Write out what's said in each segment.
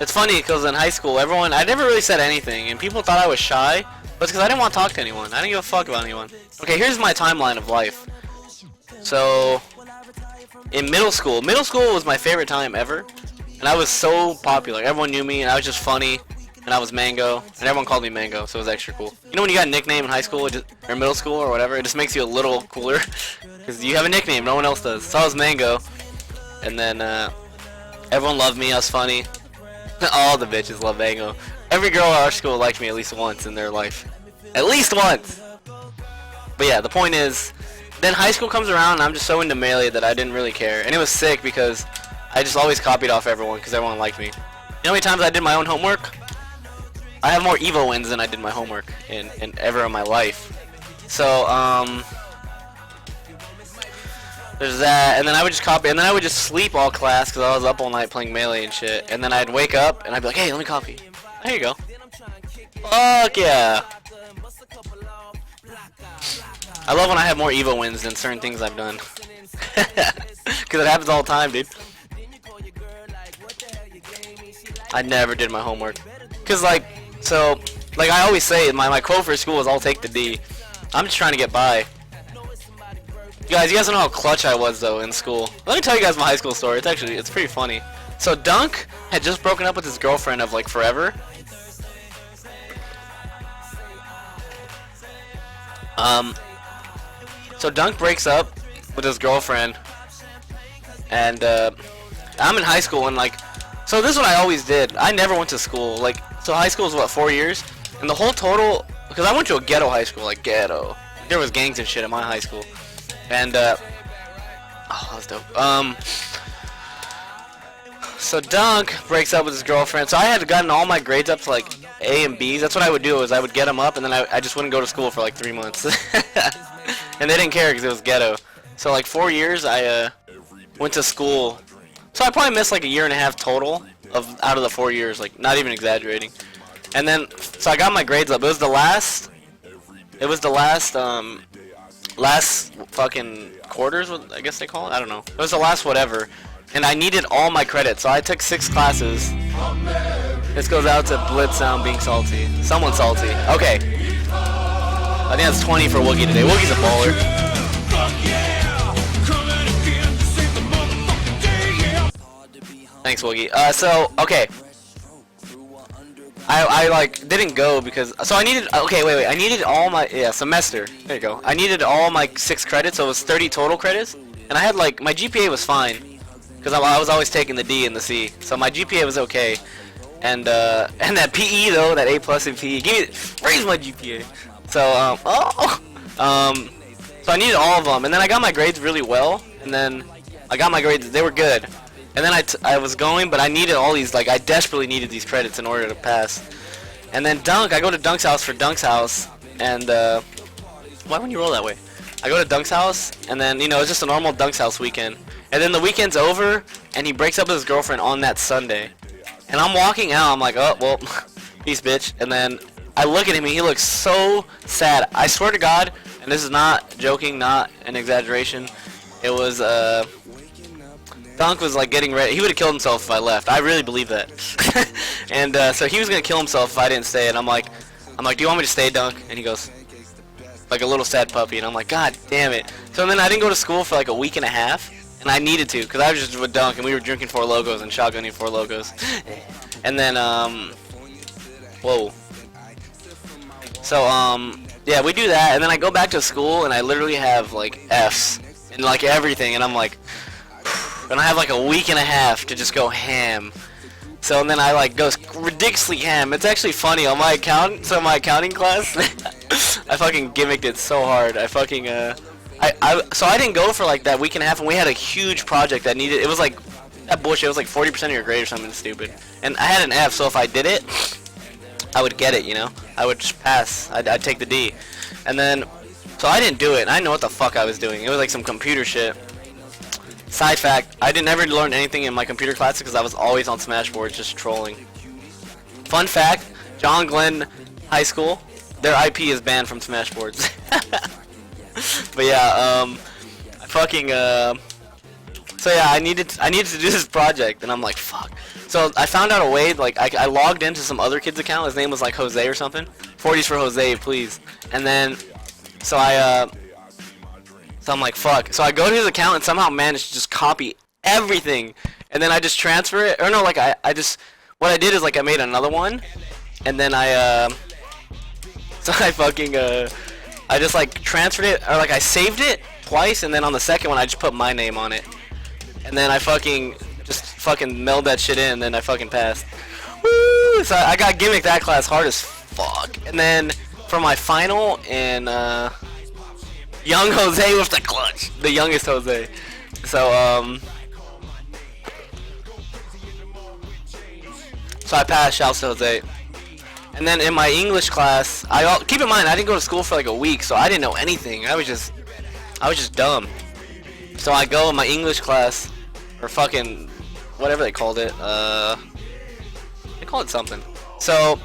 It's funny because in high school, I never really said anything, and people thought I was shy, but it's because I didn't want to talk to anyone. I didn't give a fuck about anyone. Okay, here's my timeline of life. So, in middle school was my favorite time ever, and I was so popular. Everyone knew me, and I was just funny, and I was Mango, and everyone called me Mango, so it was extra cool. You know when you got a nickname in high school, or middle school, or whatever, it just makes you a little cooler, because you have a nickname, no one else does. So I was Mango, and then everyone loved me, I was funny. All the bitches love Mango. Every girl at our school liked me at least once in their life. At least once! But yeah, the point is, then high school comes around and I'm just so into Melee that I didn't really care. And it was sick because I just always copied off everyone because everyone liked me. You know how many times I did my own homework? I have more Evo wins than I did my homework in ever in my life. So, there's that, and then I would just copy, and then I would just sleep all class because I was up all night playing Melee and shit. And then I'd wake up and I'd be like, hey, let me copy. There you go. Fuck yeah. I love when I have more Evo wins than certain things I've done. Because it happens all the time, dude. I never did my homework. Because, like I always say, my quote for school is, I'll take the D. I'm just trying to get by. You guys don't know how clutch I was, though, in school. Let me tell you guys my high school story. It's pretty funny. So, Dunk had just broken up with his girlfriend of, like, forever. So Dunk breaks up with his girlfriend, and I'm in high school, and like, so this is what I always did. I never went to school. Like, so high school is what, 4 years, and the whole total, because I went to a ghetto high school, like ghetto. There was gangs and shit at my high school, and oh, that was dope. So Dunk breaks up with his girlfriend. So I had gotten all my grades up to like A and B's. That's what I would do, is I would get them up, and then I just wouldn't go to school for like 3 months. And they didn't care because it was ghetto. So like 4 years I went to school. So I probably missed like a year and a half total out of the 4 years, like not even exaggerating. And then, so I got my grades up. It was the last last fucking quarters, I guess they call it. I don't know. It was the last whatever. And I needed all my credits, so I took 6 classes. This goes out to Blitz Sound being salty. Someone's salty. Okay. I think that's 20 for Woogie today. Woogie's a baller. Thanks, Woogie. So, okay. I like, didn't go because, so I needed, okay, wait. I needed all my, semester. There you go. I needed all my 6 credits, so it was 30 total credits. And I had like, my GPA was fine. Because I was always taking the D and the C, so my GPA was okay, and that PE though, that A+ in PE, raise my GPA. So so I needed all of them, and then I got my grades really well, and then I got my grades, they were good, and then I was going, but I needed all these, like I desperately needed these credits in order to pass, and then I go to Dunk's house for Dunk's house, and why wouldn't you roll that way? I go to Dunk's house, and then it's just a normal Dunk's house weekend. And then the weekend's over, and he breaks up with his girlfriend on that Sunday. And I'm walking out, I'm like, oh, well, peace, bitch. And then I look at him, and he looks so sad. I swear to God, and this is not joking, not an exaggeration. It was, Dunk was, like, getting ready. He would have killed himself if I left. I really believe that. And so he was going to kill himself if I didn't stay. And I'm like, do you want me to stay, Dunk? And he goes, like a little sad puppy. And I'm like, God damn it. So then I didn't go to school for, like, a week and a half. And I needed to, because I was just with Dunk, and we were drinking 4 Logos and shotgunning 4 Logos. And then, whoa. So, yeah, we do that, and then I go back to school, and I literally have, like, Fs in, like, everything, and I'm like, and I have, like, a week and a half to just go ham. So, and then I, like, go ridiculously ham. It's actually funny, on my accounting class, I fucking gimmicked it so hard. I fucking, so I didn't go for like that week and a half, and we had a huge project that needed, it was like, that bullshit, it was like 40% of your grade or something stupid. And I had an F, so if I did it, I would get it, I would just pass, I'd take the D. And then, so I didn't do it, and I didn't know what the fuck I was doing. It was like some computer shit. Side fact, I didn't ever learn anything in my computer classes because I was always on Smashboards just trolling. Fun fact, John Glenn High School, their IP is banned from Smashboards. But yeah, so yeah, I needed to do this project, and I'm like, fuck. So I found out a way, like I logged into some other kid's account. His name was like Jose or something. 40s for Jose, please. And then, so I'm like, fuck. So I go to his account and somehow managed to just copy everything. And then I just transfer it. Or no, like what I did is like I made another one. And then so I fucking, I just like transferred it, or like I saved it twice. And then on the second one, I just put my name on it. And then I just fucking meld that shit in, and then I fucking passed. Woo! So I got gimmicked that class hard as fuck. And then for my final, and young Jose with the clutch, the youngest Jose. So I passed. Shouts to Jose. And then in my English class, keep in mind I didn't go to school for like a week, so I didn't know anything. I was just dumb. So I go in my English class, or fucking whatever they called it. They called it something. So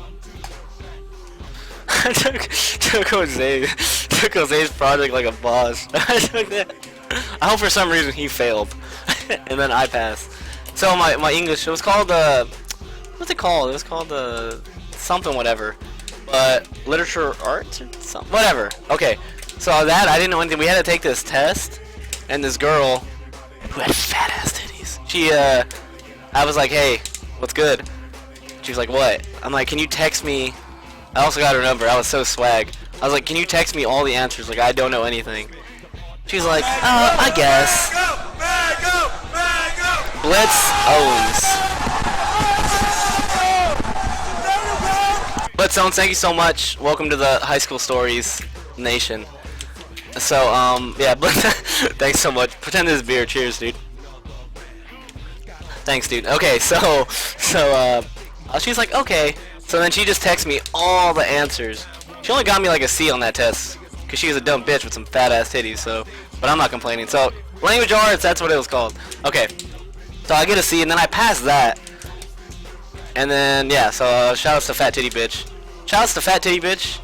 I took Jose's project like a boss. I took that. I hope for some reason he failed, and then I passed. So my English, it was called what's it called? It was called something whatever, but literature arts or something whatever. Okay, so that I didn't know anything. We had to take this test, and this girl who had fat ass titties. I was like, hey, what's good? She was like, what? I'm like, can you text me? I also got her number. I was so swag. I was like, can you text me all the answers? Like, I don't know anything. She's like, I guess. Blitz owns. But Stones, thank you so much. Welcome to the High School Stories Nation. So, yeah, but thanks so much. Pretend this is beer. Cheers, dude. Thanks, dude. Okay, so she's like, okay. So then she just texts me all the answers. She only got me like a C on that test, because she was a dumb bitch with some fat ass titties, so, but I'm not complaining. So, language arts, that's what it was called. Okay. So I get a C, and then I pass that. And then, yeah, so shoutouts to Fat Titty Bitch. Shoutouts to Fat Titty Bitch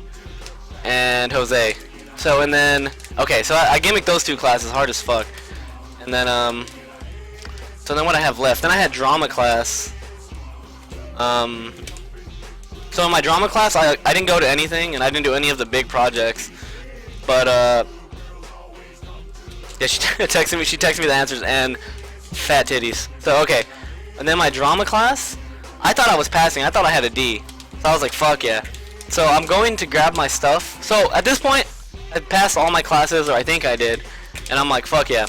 and Jose. So, and then, okay, so I gimmicked those two classes hard as fuck. And then, so then what I have left? Then I had drama class. So in my drama class, I didn't go to anything, and I didn't do any of the big projects. But, yeah, she texted me the answers and fat titties. So, okay. And then my drama class, I thought I was passing. I thought I had a D. So I was like, fuck yeah. So I'm going to grab my stuff. So at this point, I passed all my classes, or I think I did. And I'm like, fuck yeah.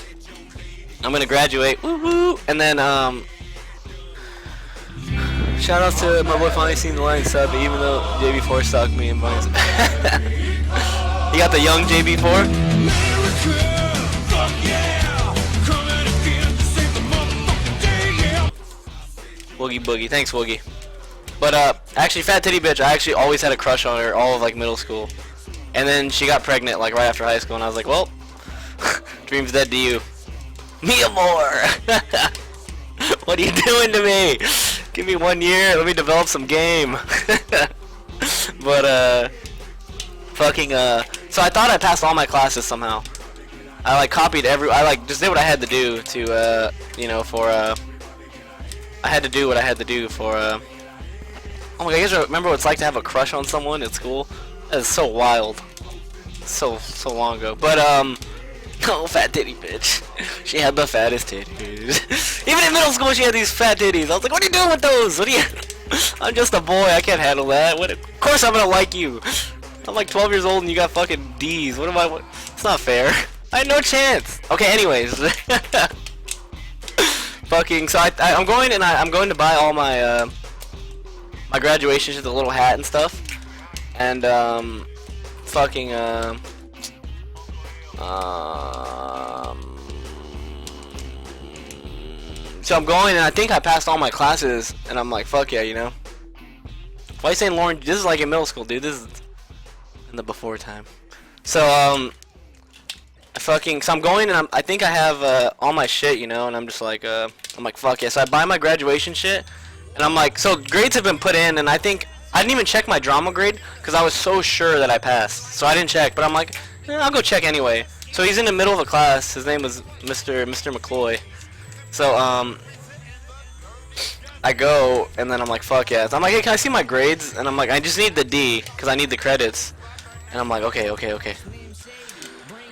I'm gonna graduate. Woo woo. And then, shout out to my boy finally seeing the line sub, even though JB4 stalked me and bunnies. You got the young JB4? Woogie Boogie. Thanks, Woogie. But, actually, Fat Titty Bitch, I actually always had a crush on her all of, like, middle school. And then she got pregnant, like, right after high school, and I was like, well, dreams dead to you. Me more! What are you doing to me? Give me 1 year, let me develop some game. But, fucking, so I thought I passed all my classes somehow. I, like, copied I, like, just did what I had to do to, you know, for, I had to do what I had to do for, oh my god, you guys remember what it's like to have a crush on someone at school? That is so wild. So long ago. But, oh, Fat Titty Bitch. She had the fattest titties. Even in middle school, she had these fat titties. I was like, what are you doing with those? What are you... I'm just a boy, I can't handle that. Of course I'm gonna like you. I'm like 12 years old and you got fucking D's. What? It's not fair. I had no chance. Okay, anyways. Fucking, so I'm going and I'm going to buy all my my graduation shit, the little hat and stuff, and fucking so I'm going and I think I passed all my classes and I'm like, fuck yeah, you know. Why are you saying Lauren? This is like in middle school, dude. This is in the before time. So so I'm going and I think I have all my shit, you know, and I'm just like I'm like, fuck yeah. So I buy my graduation shit and I'm like, so grades have been put in and I think I didn't even check my drama grade because I was so sure that I passed. So I didn't check, but I'm like, I'll go check anyway. So he's in the middle of a class. His name was Mr. McCloy. So I go, and then I'm like, fuck yeah. So I'm like, hey, can I see my grades? And I'm like, I just need the D, because I need the credits. And I'm like, okay, okay, okay.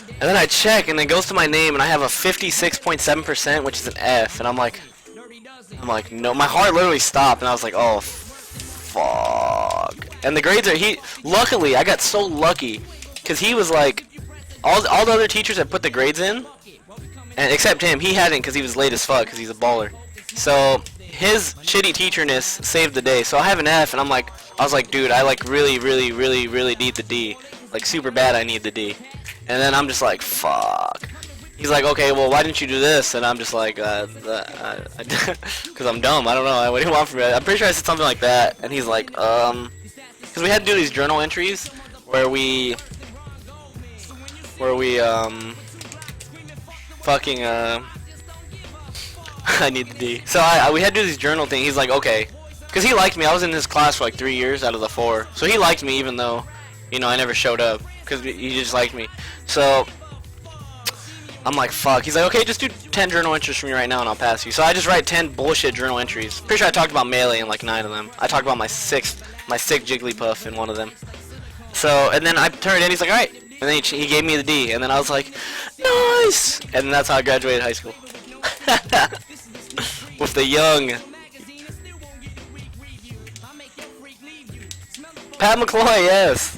And then I check, and it goes to my name, and I have a 56.7%, which is an F. And I'm like, no. My heart literally stopped, and I was like, oh, fuck. And the grades are, luckily, I got so lucky, because he was like, all the other teachers had put the grades in, and except him, he hadn't, because he was late as fuck, because he's a baller. So his shitty teacherness saved the day. So I have an F, and I was like, dude, I like really need the D, like super bad. I need the D. And then I'm just like, fuck. He's like, okay, well, why didn't you do this? And I'm just like, because I'm dumb. I don't know. What do you want from me? I'm pretty sure I said something like that. And he's like, because we had to do these journal entries where we fucking I need the D. So we had to do this journal thing. He's like, okay, because he liked me. I was in his class for like 3 years out of the 4. So he liked me even though, you know, I never showed up because he just liked me. So I'm like, fuck. He's like, okay, just do 10 journal entries from me right now and I'll pass you. So I just write 10 bullshit journal entries. Pretty sure I talked about Melee in like 9 of them. I talked about my sick Jigglypuff in one of them. So, and then I turned in, he's like, alright. And then he gave me the D. And then I was like, nice! And then that's how I graduated high school. With the young Pat McCloy, yes.